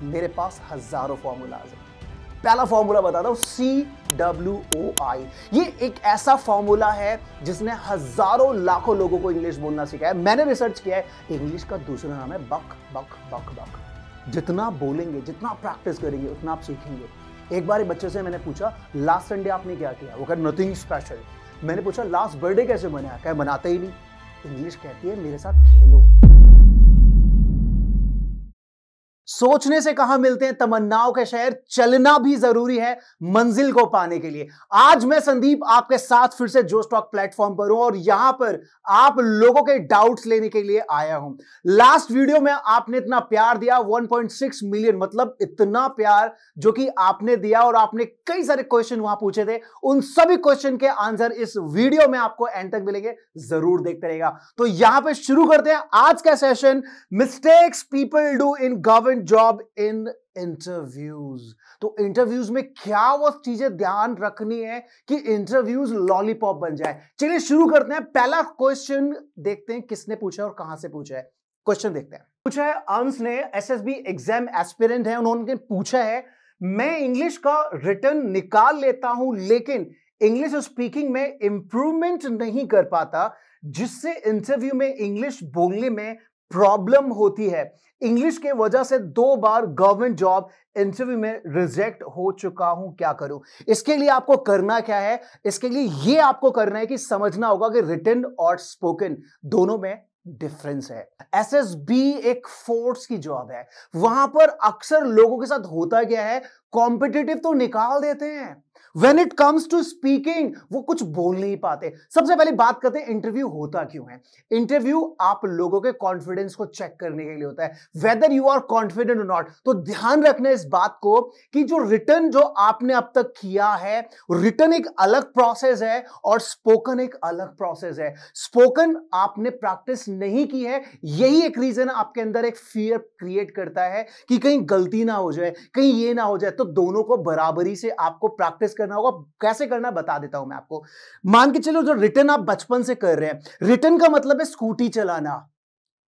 मेरे पास हजारों फॉर्मूलाज हैं। पहला फॉर्मूला बताता हूं, CWOI। ये एक ऐसा फॉर्मूला है जिसने हजारों लाखों लोगों को इंग्लिश बोलना सिखाया। मैंने रिसर्च किया है, इंग्लिश का दूसरा नाम है बक बक बक बक। जितना बोलेंगे, जितना प्रैक्टिस करेंगे, उतना आप सीखेंगे। एक बार एक बच्चे से मैंने पूछा, लास्ट संडे आपने क्या किया? वो कहा नथिंग स्पेशल। मैंने पूछा लास्ट बर्थडे कैसे मनाया? क्या मनाते ही नहीं। इंग्लिश कहती है मेरे साथ खेलो। सोचने से कहां मिलते हैं तमन्नाओं के शहर, चलना भी जरूरी है मंजिल को पाने के लिए। आज मैं संदीप आपके साथ फिर से जोश टॉक प्लेटफॉर्म पर हूं और यहां पर आप लोगों के डाउट्स लेने के लिए आया हूं। लास्ट वीडियो में आपने इतना प्यार दिया, 1.6 मिलियन, मतलब इतना प्यार जो कि आपने दिया, और आपने कई सारे क्वेश्चन वहां पूछे थे। उन सभी क्वेश्चन के आंसर इस वीडियो में आपको एंड तक मिलेंगे, जरूर देखते रहेगा। तो यहां पे शुरू करते हैं आज का session, mistakes people do in government job in interviews. तो इंटरव्यूज में क्या वो चीजें ध्यान रखनी है कि इंटरव्यूज लॉलीपॉप बन जाए। चलिए शुरू करते हैं। पहला क्वेश्चन देखते हैं किसने पूछा और कहां से पूछा है। क्वेश्चन देखते हैं। पूछा है अंश ने, एसएसबी एग्जाम एस्पिरेंट है। उन्होंने पूछा है, मैं इंग्लिश का रिटन निकाल लेता हूं लेकिन इंग्लिश स्पीकिंग में इंप्रूवमेंट नहीं कर पाता, जिससे इंटरव्यू में इंग्लिश बोलने में प्रॉब्लम होती है। इंग्लिश के वजह से 2 बार गवर्नमेंट जॉब इंटरव्यू में रिजेक्ट हो चुका हूं, क्या करूं? इसके लिए आपको करना क्या है? इसके लिए यह आपको करना है कि समझना होगा कि रिटन और स्पोकन दोनों में डिफरेंस है। एसएसबी एक फोर्स की जॉब है। वहां पर अक्सर लोगों के साथ होता क्या है, कॉम्पिटिटिव तो निकाल देते हैं, When it comes to speaking वो कुछ बोल नहीं पाते। सबसे पहले बात करते हैं इंटरव्यू होता क्यों है। इंटरव्यू आप लोगों के कॉन्फिडेंस को चेक करने के लिए होता है, वेदर यू आर कॉन्फिडेंट और नॉट। तो ध्यान रखना इस बात को कि जो रिटन जो आपने अब तक किया है, रिटन एक अलग प्रोसेस है और स्पोकन एक अलग प्रोसेस है। स्पोकन आपने प्रैक्टिस नहीं की है, यही एक रीजन आपके अंदर एक फियर क्रिएट करता है कि कहीं गलती ना हो जाए, कहीं ये ना हो जाए। तो दोनों को बराबरी से आपको प्रैक्टिस करना होगा। कैसे करना बता देता हूं मैं आपको। मान के चलो जो रिटन आप बचपन से कर रहे हैं, रिटन का मतलब है स्कूटी चलाना।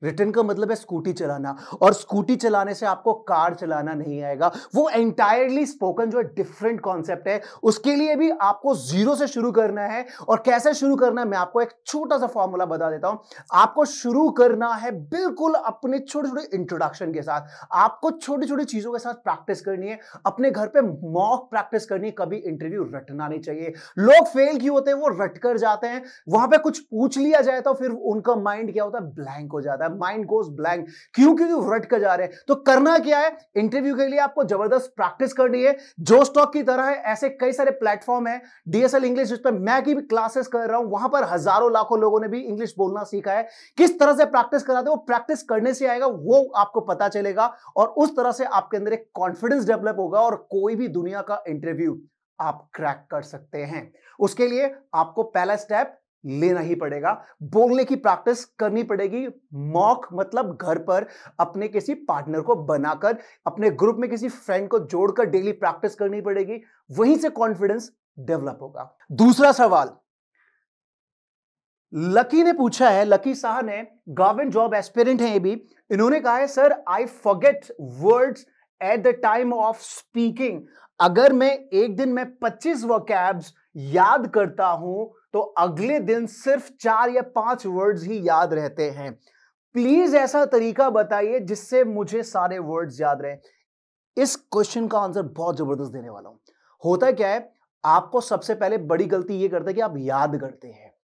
रिटन का मतलब है स्कूटी चलाना, और स्कूटी चलाने से आपको कार चलाना नहीं आएगा। वो एंटायरली स्पोकन जो है डिफरेंट कॉन्सेप्ट है। उसके लिए भी आपको जीरो से शुरू करना है। और कैसे शुरू करना है मैं आपको एक छोटा सा फॉर्मूला बता देता हूं। आपको शुरू करना है बिल्कुल अपने छोटे छोटे इंट्रोडक्शन के साथ। आपको छोटी छोटी चीजों के साथ प्रैक्टिस करनी है, अपने घर पे मॉक प्रैक्टिस करनी है। कभी इंटरव्यू रटना नहीं चाहिए। लोग फेल क्यों होते हैं? वो रट कर जाते हैं, वहां पे कुछ पूछ लिया जाए तो फिर उनका माइंड क्या होता है, ब्लैंक हो जाता है। Mind goes blank. क्यों? क्योंकि रट कर जा रहे हैं। तो करना क्या है, इंटरव्यू के लिए आपको जबरदस्त प्रैक्टिस करनी है। जोश टॉक की तरह है, ऐसे कई सारे प्लेटफॉर्म है, डीएसएल इंग्लिश जिस पर मैं की भी क्लासेस कर रहा हूं, वहां पर हजारों लाखों लोगों ने भी इंग्लिश बोलना सीखा है। किस तरह से प्रैक्टिस कराते हैं, वो प्रैक्टिस करने से आएगा, वो आपको पता चलेगा, और उस तरह से आपके अंदर एक कॉन्फिडेंस डेवलप होगा और कोई भी दुनिया का इंटरव्यू आप क्रैक कर सकते हैं। उसके लिए आपको पहला स्टेप लेना ही पड़ेगा, बोलने की प्रैक्टिस करनी पड़ेगी। मॉक मतलब घर पर अपने किसी पार्टनर को बनाकर, अपने ग्रुप में किसी फ्रेंड को जोड़कर डेली प्रैक्टिस करनी पड़ेगी। वहीं से कॉन्फिडेंस डेवलप होगा। दूसरा सवाल लकी ने पूछा है, लकी शाह ने, गवर्नमेंट जॉब एस्पिरेंट है ये भी। इन्होंने कहा है, sir I forget words at the time of speaking. अगर मैं एक दिन में 25 वोकैब्स याद करता हूं तो अगले दिन सिर्फ 4 या 5 वर्ड्स ही याद रहते हैं। प्लीज ऐसा तरीका बताइए जिससे मुझे सारे वर्ड्स याद रहे। इस क्वेश्चन का आंसर बहुत जबरदस्त देने वाला हूं। होता क्या है, आपको सबसे पहले बड़ी गलती यह करता है कि आप याद करते हैं।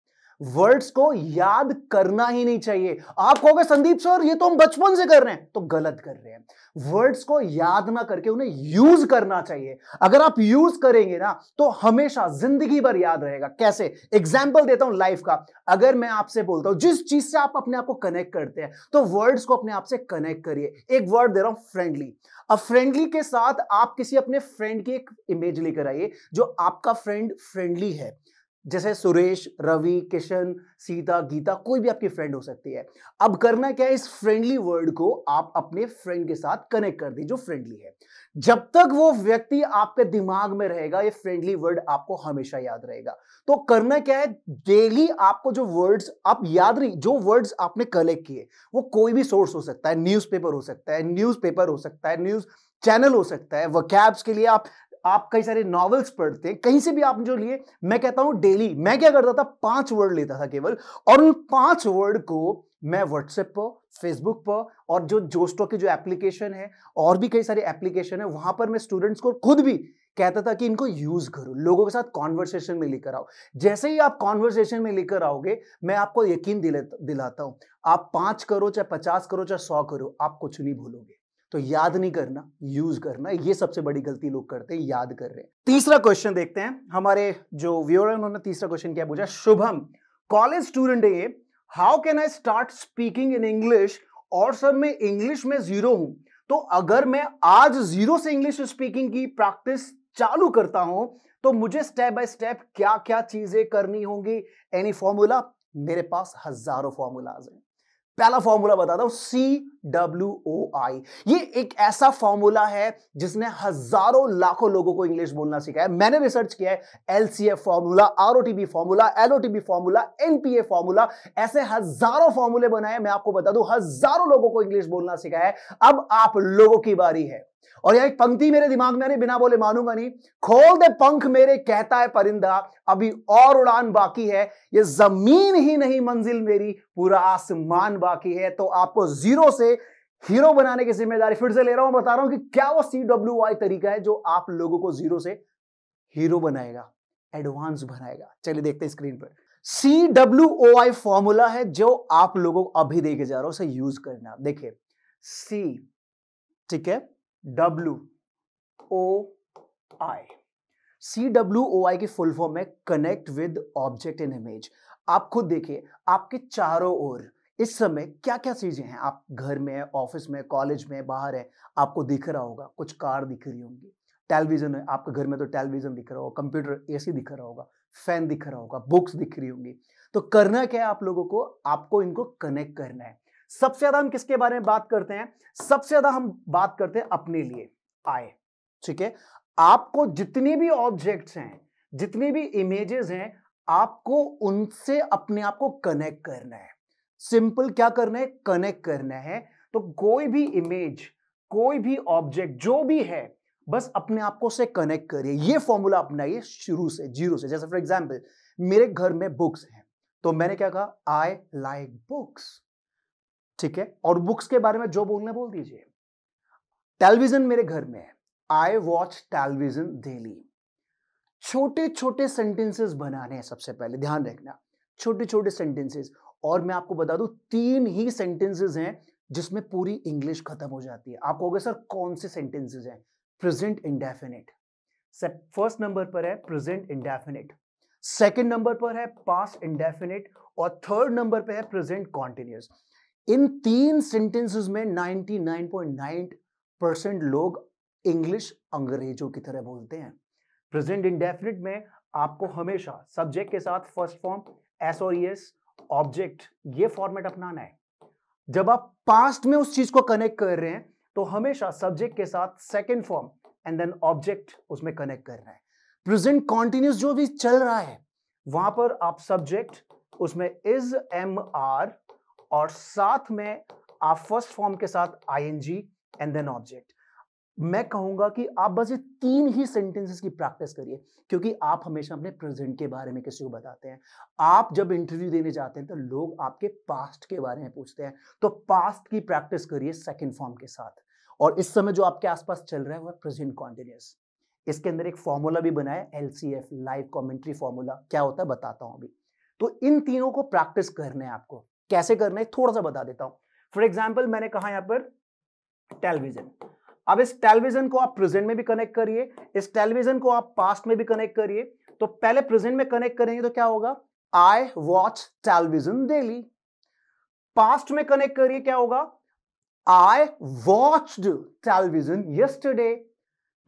वर्ड्स को याद करना ही नहीं चाहिए। आप कहोगे संदीप सर ये तो हम बचपन से कर रहे हैं, तो गलत कर रहे हैं। वर्ड्स को याद ना करके उन्हें यूज करना चाहिए। अगर आप यूज करेंगे ना तो हमेशा जिंदगी भर याद रहेगा। कैसे? एग्जाम्पल देता हूं लाइफ का। अगर मैं आपसे बोलता हूं, जिस चीज से आप अपने आप को कनेक्ट करते हैं, तो वर्ड्स को अपने आप से कनेक्ट करिए। एक वर्ड दे रहा हूं, फ्रेंडली। अब फ्रेंडली के साथ आप किसी अपने फ्रेंड की एक इमेज लेकर आइए जो आपका फ्रेंड फ्रेंडली है। जैसे सुरेश, रवि, किशन, सीता, गीता, कोई भी आपकी फ्रेंड हो सकती है। अब करना क्या है, इस फ्रेंडली वर्ड को आप अपने फ्रेंड के साथ कनेक्ट कर दीजिए जो फ्रेंडली है। जब तक वो व्यक्ति आपके दिमाग में रहेगा, ये फ्रेंडली वर्ड आपको हमेशा याद रहेगा। तो करना क्या है, डेली आपको जो वर्ड्स आप याद नहीं, जो वर्ड्स आपने कलेक्ट किए, वो कोई भी सोर्स हो सकता है, न्यूज़पेपर हो सकता है, न्यूज़ चैनल हो सकता है, वोकैब्स के लिए आप कई सारे नॉवेल्स पढ़ते हैं, कहीं से भी आप जो लिए, मैं कहता हूं डेली मैं क्या करता था, 5 वर्ड लेता था केवल, और उन 5 वर्ड को मैं व्हाट्सएप पर, फेसबुक पर, और जो जोस्टॉक की जो एप्लीकेशन है और भी कई सारे एप्लीकेशन है, वहां पर मैं स्टूडेंट्स को खुद भी कहता था कि इनको यूज करो, लोगों के साथ कॉन्वर्सेशन में लेकर आओ। जैसे ही आप कॉन्वर्सेशन में लेकर आओगे, मैं आपको यकीन दिलाता हूं, आप 5 करो चाहे 50 करो चाहे 100 करो, आप कुछ नहीं भूलोगे। तो याद नहीं करना, यूज करना। ये सबसे बड़ी गलती लोग करते हैं, याद कर रहे हैं। तीसरा क्वेश्चन देखते हैं, हमारे जो व्यूअर है उन्होंने तीसरा क्वेश्चन क्या पूछा। शुभम, कॉलेज स्टूडेंट है, how can I start speaking in English, और सर मैं इंग्लिश में जीरो हूं, तो अगर मैं आज जीरो से इंग्लिश स्पीकिंग की प्रैक्टिस चालू करता हूं तो मुझे स्टेप बाय स्टेप क्या क्या चीजें करनी होंगी। Any formula? मेरे पास हजारों फॉर्मूलाज हैं। पहला फॉर्मूला बताता हूं, CWOI। ये एक ऐसा फॉर्मूला है जिसने हजारों लाखों लोगों को इंग्लिश बोलना सिखाया। मैंने रिसर्च किया है, LCF formula, ROTB formula, LOTB formula, NPA formula, ऐसे हजारों फॉर्मूले बनाए। मैं आपको बता दूं, हजारों लोगों को इंग्लिश बोलना सिखाया है। अब आप लोगों की बारी है। और यह एक पंक्ति मेरे दिमाग में नहीं, बिना बोले मानूंगा नहीं। खोल दे पंख मेरे, कहता है परिंदा, अभी और उड़ान बाकी है, ये जमीन ही नहीं मंजिल मेरी, पूरा आसमान बाकी है। तो आपको जीरो से हीरो बनाने की जिम्मेदारी फिर से ले रहा हूं, बता रहा हूं कि क्या वो CWI तरीका है जो आप लोगों को जीरो से हीरो बनाएगा, एडवांस बनाएगा। चलिए देखते हैं स्क्रीन पर। CWOI फॉर्मूला है जो आप लोगों को अभी देके जा रहा हूं, उसे यूज करना। देखिए, C, ठीक है, WOI। CWOI की फुल फॉर्म है connect with object in image. आप खुद देखिए, आपके चारों ओर इस समय क्या क्या चीजें हैं। आप घर में है, ऑफिस में, कॉलेज में, बाहर है, आपको दिख रहा होगा, कुछ कार दिख रही होंगी, टेलीविजन है आपके घर में तो टेलीविजन दिख रहा होगा, कंप्यूटर, AC दिख रहा होगा, फैन दिख रहा होगा, बुक्स दिख रही होंगी। तो करना क्या है आप लोगों को, आपको इनको कनेक्ट करना है। सबसे ज्यादा हम किसके बारे में बात करते हैं? सबसे ज्यादा हम बात करते हैं अपने लिए, आए, ठीक है। आपको जितने भी ऑब्जेक्ट्स हैं, जितने भी इमेजेस हैं, आपको उनसे अपने आप को कनेक्ट करना है। सिंपल, क्या करना है? कनेक्ट करना है। तो कोई भी इमेज, कोई भी ऑब्जेक्ट जो भी है, बस अपने आप को से कनेक्ट करिए। ये फॉर्मूला अपनाइए शुरू से, जीरो से। जैसे फॉर एग्जांपल, मेरे घर में बुक्स हैं, तो मैंने क्या कहा? आई लाइक बुक्स, ठीक है। और बुक्स के बारे में जो बोलना बोल दीजिए। टेलीविजन मेरे घर में है, आई वॉच टेलीविजन डेली। छोटे छोटे सेंटेंसेस बनाने हैं, सबसे पहले ध्यान रखना, छोटे छोटे सेंटेंसेस। और मैं आपको बता दूं, 3 ही सेंटेंसेस हैं जिसमें पूरी इंग्लिश खत्म हो जाती है। आप कहोगे सर कौन से सेंटेंसेस हैं? प्रेजेंट इंडेफिनिट, फर्स्ट नंबर पर है प्रेजेंट इंडेफिनिट, सेकंड नंबर पर है पास्ट इंडेफिनिट, और थर्ड नंबर पर है प्रेजेंट कॉन्टिन्यूअस। इन 3 सेंटेंसेस में 99.9% लोग इंग्लिश अंग्रेजों की तरह बोलते हैं। प्रेजेंट इंडेफिनिट में आपको हमेशा सब्जेक्ट के साथ फर्स्ट फॉर्म एस और एस, ऑब्जेक्ट, ये फॉर्मेट अपनाना है। जब आप पास्ट में उस चीज को कनेक्ट कर रहे हैं तो हमेशा सब्जेक्ट के साथ second form and then object उसमें कनेक्ट करना है। प्रेजेंट कॉन्टिन्यूअस जो भी चल रहा है, वहां पर आप सब्जेक्ट उसमें इज, एम, आर, और साथ में आप फर्स्ट फॉर्म के साथ ING एंड देन ऑब्जेक्ट। मैं कहूंगा कि आप बस ये 3 ही सेंटेंसेस की प्रैक्टिस करिए, क्योंकि आप हमेशा अपने प्रेजेंट के बारे में किसी को बताते हैं। आप जब इंटरव्यू देने जाते हैं तो लोग आपके पास्ट के बारे में पूछते हैं, तो पास्ट की प्रैक्टिस करिए सेकंड फॉर्म के साथ। और इस समय जो आपके आसपास चल रहा है वो है प्रेजेंट कॉन्टिन्यूअस। इसके अंदर एक फॉर्मूला भी बनाया, LCF, लाइव कमेंट्री फॉर्मूला। क्या होता है बताता हूं अभी। तो इन तीनों को प्रैक्टिस करना है आपको। कैसे करना है थोड़ा सा बता देता हूं। फॉर एग्जाम्पल, मैंने कहा यहां पर टेलीविजन। अब इस टेलीविजन को आप प्रेजेंट में भी कनेक्ट करिए, इस टेलीविजन को आप पास्ट में भी कनेक्ट करिए। तो पहले प्रेजेंट में कनेक्ट करेंगे तो क्या होगा? I watch television daily. Past में कनेक्ट करिए, क्या होगा? I watched television yesterday.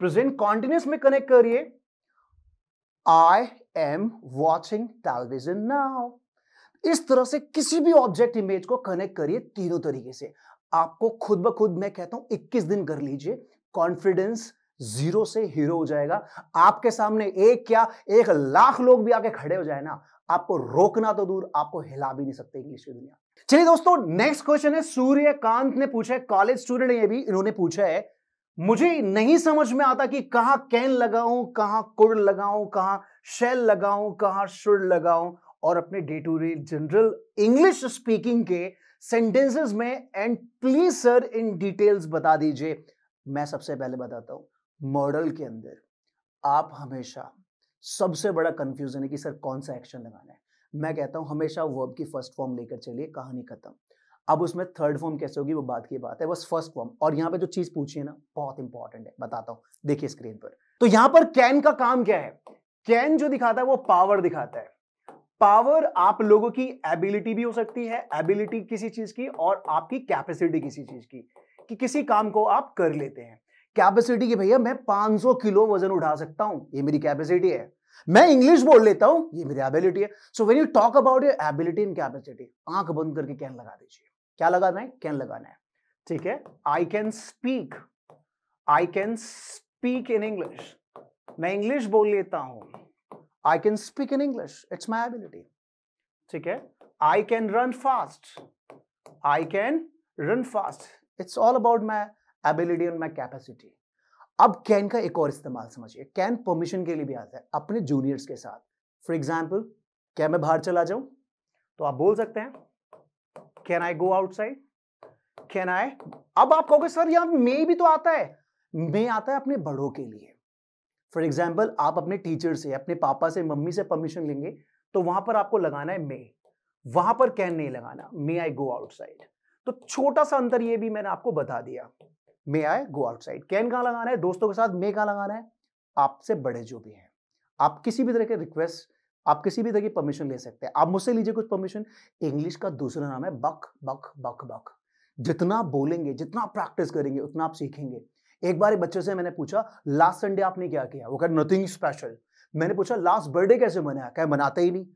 Present continuous में कनेक्ट करिए, I am watching television now. इस तरह से किसी भी ऑब्जेक्ट इमेज को कनेक्ट करिए तीनों तरीके से। आपको खुद ब खुद, मैं कहता हूं 21 दिन कर लीजिए, कॉन्फिडेंस जीरो से हीरो हो जाएगा। आपके सामने एक क्या 1 लाख लोग भी आके खड़े हो जाए ना, आपको रोकना तो दूर, आपको हिला भी नहीं सकते इंग्लिश की दुनिया। चलिए दोस्तों, नेक्स्ट क्वेश्चन है सूर्यकांत ने पूछा है, कॉलेज स्टूडेंट है ये भी। इन्होंने पूछा है मुझे नहीं समझ में आता कि कहां कैन लगाऊं, कहां कुड लगाऊं, कहां शेल लगाऊं, कहां शुड लगाऊं, और अपने day to day general English speaking के सेंटेंसेस में। And please sir in details बता दीजिए। मैं सबसे पहले बताता हूं, मॉडल के अंदर आप हमेशा, सबसे बड़ा कंफ्यूजन है कि सर कौन सा एक्शन लगाना है। मैं कहता हूं हमेशा वर्ब की फर्स्ट फॉर्म लेकर चलिए, कहानी खत्म। अब उसमें थर्ड फॉर्म कैसे होगी वो बात की बात है, बस फर्स्ट फॉर्म। और यहां पे जो चीज पूछी है ना, बहुत इंपॉर्टेंट है, बताता हूं, देखिए स्क्रीन पर। तो यहां पर कैन का काम क्या है? कैन जो दिखाता है वो पावर दिखाता है। पावर आप लोगों की एबिलिटी भी हो सकती है, एबिलिटी किसी चीज की, और आपकी कैपेसिटी किसी चीज की, कि किसी काम को आप कर लेते हैं। कैपेसिटी की भैया मैं 500 किलो वजन उठा सकता हूं, ये मेरी कैपेसिटी है। मैं इंग्लिश बोल लेता हूं, ये मेरी एबिलिटी है। So when you talk about your ability and capacity, आंख बंद करके कैन लगा दीजिए। क्या लगाना है? कैन लगाना है, ठीक है। I can speak, I can speak in English, मैं इंग्लिश बोल लेता हूं। I can speak in English. It's my ability. ठीक है। I can run fast. I can run fast. It's all about my ability and my capacity. अब can का एक और इस्तेमाल समझिए। कैन परमिशन के लिए भी आता है अपने जूनियर्स के साथ। फॉर एग्जाम्पल, क्या मैं बाहर चला जाऊं? तो आप बोल सकते हैं can I go outside, can I. अब आप कहोगे सर यहां मे भी तो आता है। मे आता है अपने बड़ों के लिए। फॉर एग्जाम्पल, आप अपने टीचर से, अपने पापा से, मम्मी से परमिशन लेंगे, तो वहां पर आपको लगाना है मे, वहां पर कैन नहीं लगाना, मे आई गो आउटसाइड। तो छोटा सा अंतर ये भी मैंने आपको बता दिया, मे आई गो आउटसाइड। कैन कहां लगाना है दोस्तों के साथ, मे कहां लगाना है आपसे बड़े जो भी हैं। आप किसी भी तरह के रिक्वेस्ट, आप किसी भी तरह की परमिशन ले सकते हैं। आप मुझसे लीजिए कुछ परमिशन। इंग्लिश का दूसरा नाम है बक बक बक बक। जितना बोलेंगे, जितना प्रैक्टिस करेंगे, उतना आप सीखेंगे। एक बार एक बच्चे से मैंने पूछा लास्ट संडे आपने क्या किया? वो कहा नथिंग स्पेशल। मैंने पूछा लास्ट बर्थडे कैसे मनाया? क्या मनाते ही नहीं।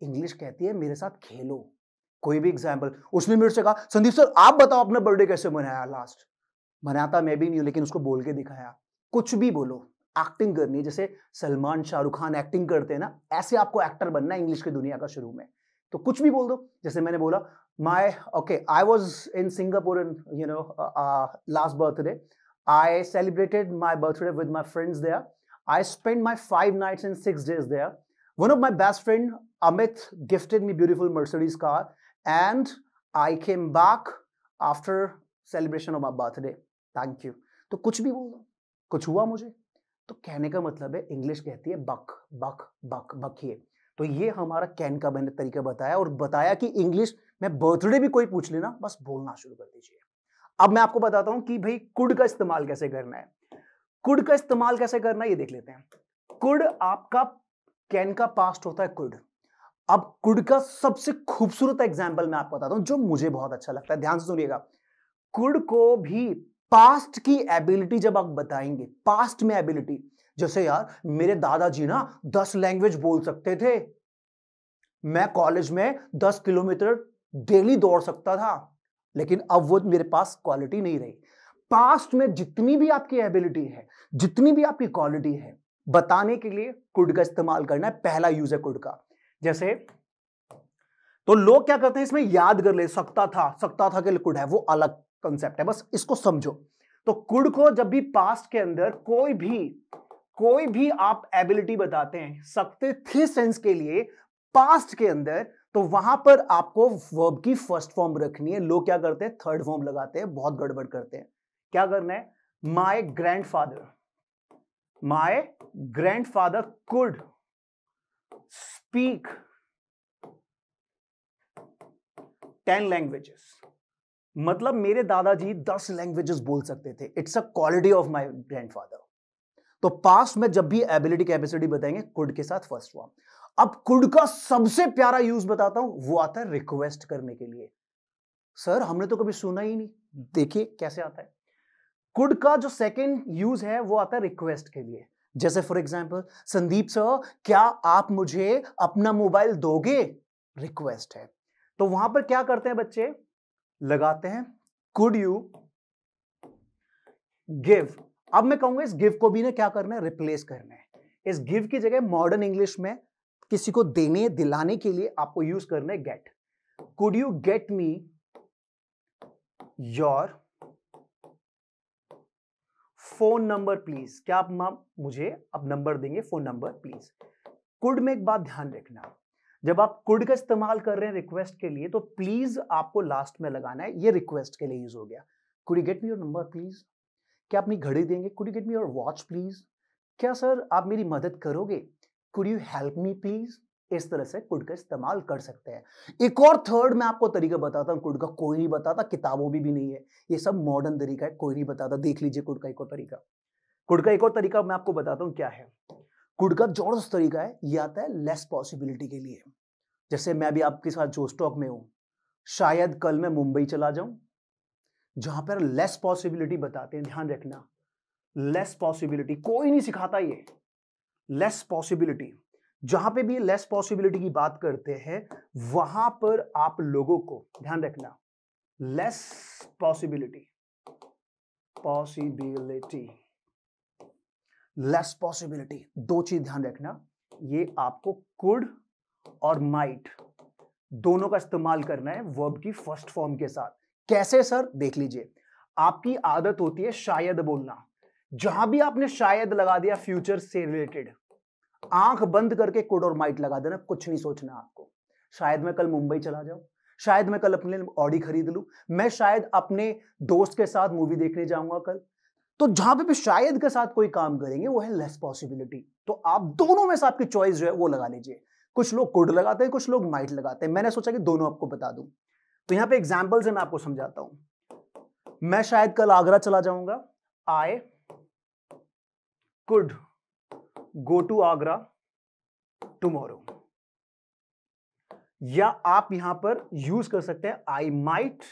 इंग्लिश कहती है मेरे साथ खेलो, कोई भी एग्जाम्पल। उसने मेरे से कहा संदीप सर आप बताओ अपना बर्थडे कैसे मनाया लास्ट। मनाता मैं भी नहीं हूं, लेकिन उसको बोल के दिखाया। कुछ भी बोलो, एक्टिंग करनी है। जैसे सलमान शाहरुख खान एक्टिंग करते हैं ना, ऐसे आपको एक्टर बनना है इंग्लिश की दुनिया का शुरू में। तो कुछ भी बोल दो। जैसे मैंने बोला my okay I was in Singapore in last birthday, I celebrated my birthday with my friends there. I spent my 5 nights and 6 days there. One of my best friend, Amit, gifted me beautiful Mercedes car, and I came back after celebration of my birthday. Thank you. तो कुछ भी बोल दो, कुछ हुआ मुझे। तो कहने का मतलब है, इंग्लिश कहती है बक बक बक बकिए। तो ये हमारा कैन का मैंने तरीका बताया, और बताया कि इंग्लिश में बर्थडे भी कोई पूछ लेना, बस बोलना शुरू कर दीजिए। अब मैं आपको बताता हूं कि भाई कुड का इस्तेमाल कैसे करना है। कुड का इस्तेमाल कैसे करना है ये देख लेते हैं। कुड आपका कैन का पास्ट होता है कुड। अब कुड का सबसे खूबसूरत एग्जांपल मैं आपको बताता हूं जो मुझे बहुत अच्छा लगता है, ध्यान से सुनिएगा। कुड को भी पास्ट की एबिलिटी जब आप बताएंगे, पास्ट में एबिलिटी, जैसे यार मेरे दादाजी ना 10 लैंग्वेज बोल सकते थे, मैं कॉलेज में 10 किलोमीटर डेली दौड़ सकता था, लेकिन अब वो मेरे पास क्वालिटी नहीं रही। पास्ट में जितनी भी आपकी एबिलिटी है, जितनी भी आपकी क्वालिटी है, बताने के लिए कुड का इस्तेमाल करना है। पहला यूज है कुड का। जैसे तो लोग क्या करते हैं इसमें, याद कर ले, सकता था कि कुड है, वो अलग कंसेप्ट है, बस इसको समझो। तो कुड को जब भी पास्ट के अंदर कोई भी आप एबिलिटी बताते हैं, सकते थे सेंस के लिए पास्ट के अंदर, तो वहां पर आपको वर्ब की फर्स्ट फॉर्म रखनी है। लोग क्या करते हैं, थर्ड फॉर्म लगाते हैं, बहुत गड़बड़ करते हैं। क्या करना है, my grandfather could speak 10 languages. मतलब मेरे दादाजी 10 लैंग्वेजेस बोल सकते थे। It's a quality of my grandfather. तो पास्ट में जब भी एबिलिटी कैपेसिटी बताएंगे कुड के साथ फर्स्ट फॉर्म। अब कुड का सबसे प्यारा यूज बताता हूं, वो आता है रिक्वेस्ट करने के लिए। सर हमने तो कभी सुना ही नहीं, देखिए कैसे आता है। कुड का जो सेकंड यूज है वो आता है रिक्वेस्ट के लिए। जैसे फॉर एग्जांपल, संदीप सर क्या आप मुझे अपना मोबाइल दोगे, रिक्वेस्ट है। तो वहां पर क्या करते हैं बच्चे, लगाते हैं कुड यू गिव। अब मैं कहूंगा इस गिव को भी ना क्या करना है, रिप्लेस करना है। इस गिव की जगह मॉडर्न इंग्लिश में किसी को देने दिलाने के लिए आपको यूज करना है get. Could you get me your phone number please, क्या आप मुझे अब नंबर देंगे, फोन नंबर प्लीज। कुड में एक बात ध्यान रखना, जब आप कुड का इस्तेमाल कर रहे हैं रिक्वेस्ट के लिए तो प्लीज आपको लास्ट में लगाना है, ये रिक्वेस्ट के लिए यूज हो गया। Could you get me your number please, क्या अपनी घड़ी देंगे, could you get me your watch please, क्या सर आप मेरी मदद करोगे, could you help me please. इस तरह से कुड का इस्तेमाल कर सकते हैं। एक और थर्ड मैं आपको तरीका बताता हूं, कुड का कोई नहीं बताता, किताबों में भी नहीं है, ये सब मॉडर्न तरीका है, कोई नहीं बताता। देख लीजिए कुड का एक और तरीका, कुड का एक और तरीका मैं आपको बताता हूं क्या है। कुड का जबरदस्त तरीका है, ये आता है लेस पॉसिबिलिटी के लिए। जैसे मैं भी आपके साथ जो स्टॉक में हूं, शायद कल मैं मुंबई चला जाऊं, जहां पर लेस पॉसिबिलिटी बताते हैं, ध्यान रखना, लेस पॉसिबिलिटी कोई नहीं सिखाता ये, लेस पॉसिबिलिटी। जहां पे भी लेस पॉसिबिलिटी की बात करते हैं वहां पर आप लोगों को ध्यान रखना, लेस पॉसिबिलिटी, लेस पॉसिबिलिटी, दो चीज ध्यान रखना, ये आपको कुड और माइट दोनों का इस्तेमाल करना है वर्ब की फर्स्ट फॉर्म के साथ। कैसे सर, देख लीजिए, आपकी आदत होती है शायद बोलना, जहां भी आपने शायद लगा दिया फ्यूचर से रिलेटेड, आंख बंद करके कुड और माइट लगा देना, कुछ नहीं सोचना आपको। शायद मैं कल मुंबई चला जाऊं, शायद मैं कल अपने लिए ऑडी खरीद लूं, मैं शायद अपने दोस्त के साथ मूवी देखने जाऊंगा कल। तो जहां पे भी शायद के साथ कोई काम करेंगे वो है लेस पॉसिबिलिटी। तो आप दोनों में से आपकी चॉइस जो है वो लगा लीजिए। कुछ लोग कुड लगाते हैं, कुछ लोग माइट लगाते हैं, मैंने सोचा कि दोनों आपको बता दूं। तो यहां पे एग्जांपल से मैं आपको समझाता हूं। मैं शायद कल आगरा चला जाऊंगा, I could go to Agra tomorrow. या आप यहां पर यूज कर सकते हैं I might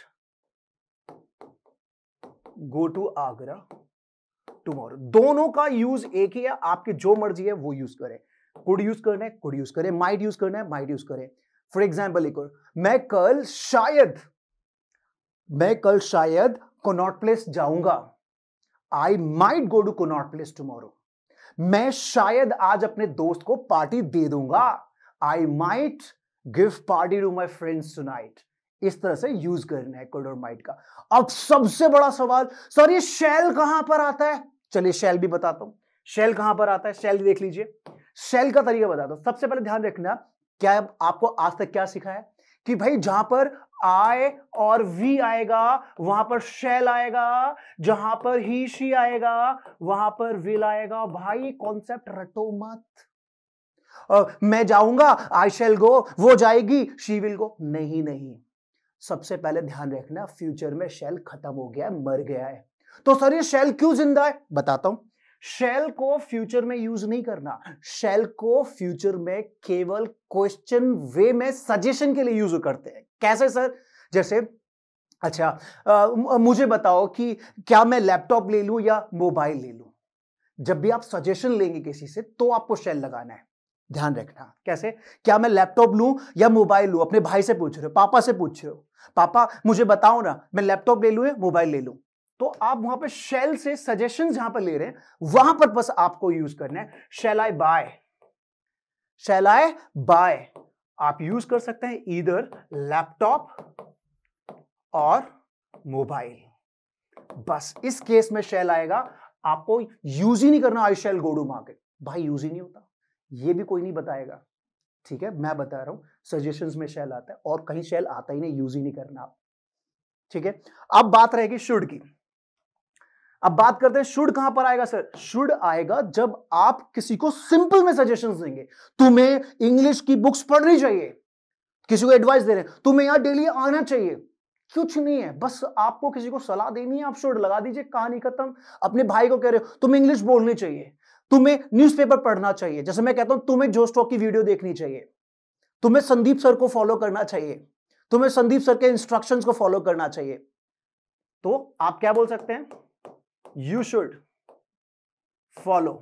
go to Agra tomorrow. दोनों का यूज एक ही है, आपकी जो मर्जी है वो यूज करें। कुड यूज करना है कुड यूज करें, माइट यूज करना है माइट यूज करें। फॉर एग्जाम्पल एक और, मैं कल शायद कनॉट प्लेस जाऊंगा, I might go to Connaught Place tomorrow. मैं शायद आज अपने दोस्त को पार्टी दे दूंगा, I might give party to my friends tonight. इस तरह से यूज करना है कुड और माइट का। अब सबसे बड़ा सवाल, सर ये शैल कहां पर आता है? चलिए शैल भी बताता हूं, शैल कहां पर आता है, शैल देख लीजिए। शैल का तरीका बताता हूं। सबसे पहले ध्यान रखना, क्या आपको आज तक क्या सिखा है कि भाई जहां पर आई और वी आएगा वहां पर शैल आएगा, जहां पर ही शी आएगा वहां पर विल आएगा। भाई कॉन्सेप्ट रटो मत। मैं जाऊंगा, आई शैल गो, वो जाएगी, शी विल गो। नहीं, सबसे पहले ध्यान रखना, फ्यूचर में शैल खत्म हो गया है, मर गया है। तो सर ये शैल क्यों जिंदा है? बताता हूं। शैल को फ्यूचर में यूज नहीं करना, शैल को फ्यूचर में केवल क्वेश्चन वे में सजेशन के लिए यूज करते हैं। कैसे सर? जैसे अच्छा मुझे बताओ कि क्या मैं लैपटॉप ले लूं या मोबाइल ले लूं। जब भी आप सजेशन लेंगे किसी से तो आपको शैल लगाना है, ध्यान रखना। कैसे? क्या मैं लैपटॉप लूं या मोबाइल लूं? अपने भाई से पूछ रहे हो, पापा से पूछ रहे हो, पापा मुझे बताओ ना, मैं लैपटॉप ले लूं या मोबाइल ले लूं। तो आप वहां पर शैल से सजेशन जहां पर ले रहे हैं वहां पर बस आपको यूज करना है शैल आई बाय, शैल आई बाय। आप यूज कर सकते हैं ईदर लैपटॉप और मोबाइल। बस इस केस में शैल आएगा, आपको यूज ही नहीं करना आई शैल गो टू मार्केट। भाई यूज ही नहीं होता, ये भी कोई नहीं बताएगा, ठीक है, मैं बता रहा हूं। सजेशंस में शैल आता है और कहीं शैल आता ही नहीं, यूज ही नहीं करना आप, ठीक है। अब बात रहेगी शुड की। अब बात करते हैं शुड कहां पर आएगा सर? शुड आएगा जब आप किसी को सिंपल में सजेशंस देंगे। तुम्हें इंग्लिश की बुक्स पढ़नी चाहिए, किसी को एडवाइस दे रहे हैं, तुम्हें यहां डेली आना चाहिए, कुछ नहीं है, बस आपको किसी को सलाह देनी है, आप शुड लगा दीजिए, कहानी खत्म। अपने भाई को कह रहे हो तुम्हें इंग्लिश बोलनी चाहिए, तुम्हें न्यूज़पेपर पढ़ना चाहिए, जैसे मैं कहता हूं तुम्हें जो स्टॉक की वीडियो देखनी चाहिए, तुम्हें संदीप सर को फॉलो करना चाहिए, तुम्हें संदीप सर के इंस्ट्रक्शंस को फॉलो करना चाहिए। तो आप क्या बोल सकते हैं? You should follow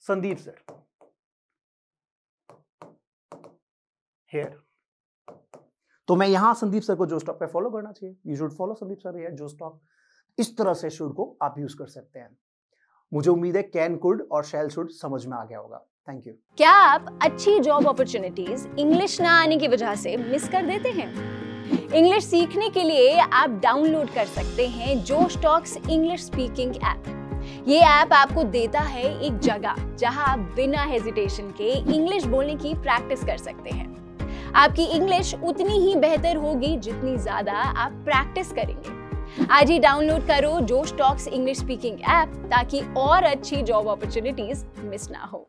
Sandeep sir here। तो मैं यहां संदीप सर को जो स्टॉक पे फॉलो करना चाहिए, you should follow Sandeep sir here जो स्टॉक। इस तरह से शुड को आप यूज कर सकते हैं। मुझे उम्मीद है कैन कुड और शैल शुड समझ में आ गया होगा। Thank you. क्या आप अच्छी जॉब अपॉर्चुनिटीज इंग्लिश ना आने की वजह से मिस कर देते हैं? इंग्लिश सीखने के लिए आप डाउनलोड कर सकते हैं जोश टॉक्स इंग्लिश स्पीकिंग ऐप। ये ऐप आपको देता है एक जगह जहां आप बिना हेजिटेशन के इंग्लिश बोलने की प्रैक्टिस कर सकते हैं। आपकी इंग्लिश उतनी ही बेहतर होगी जितनी ज्यादा आप प्रैक्टिस करेंगे। आज ही डाउनलोड करो जोश टॉक्स इंग्लिश स्पीकिंग ऐप ताकि और अच्छी जॉब अपॉर्चुनिटीज मिस ना हो।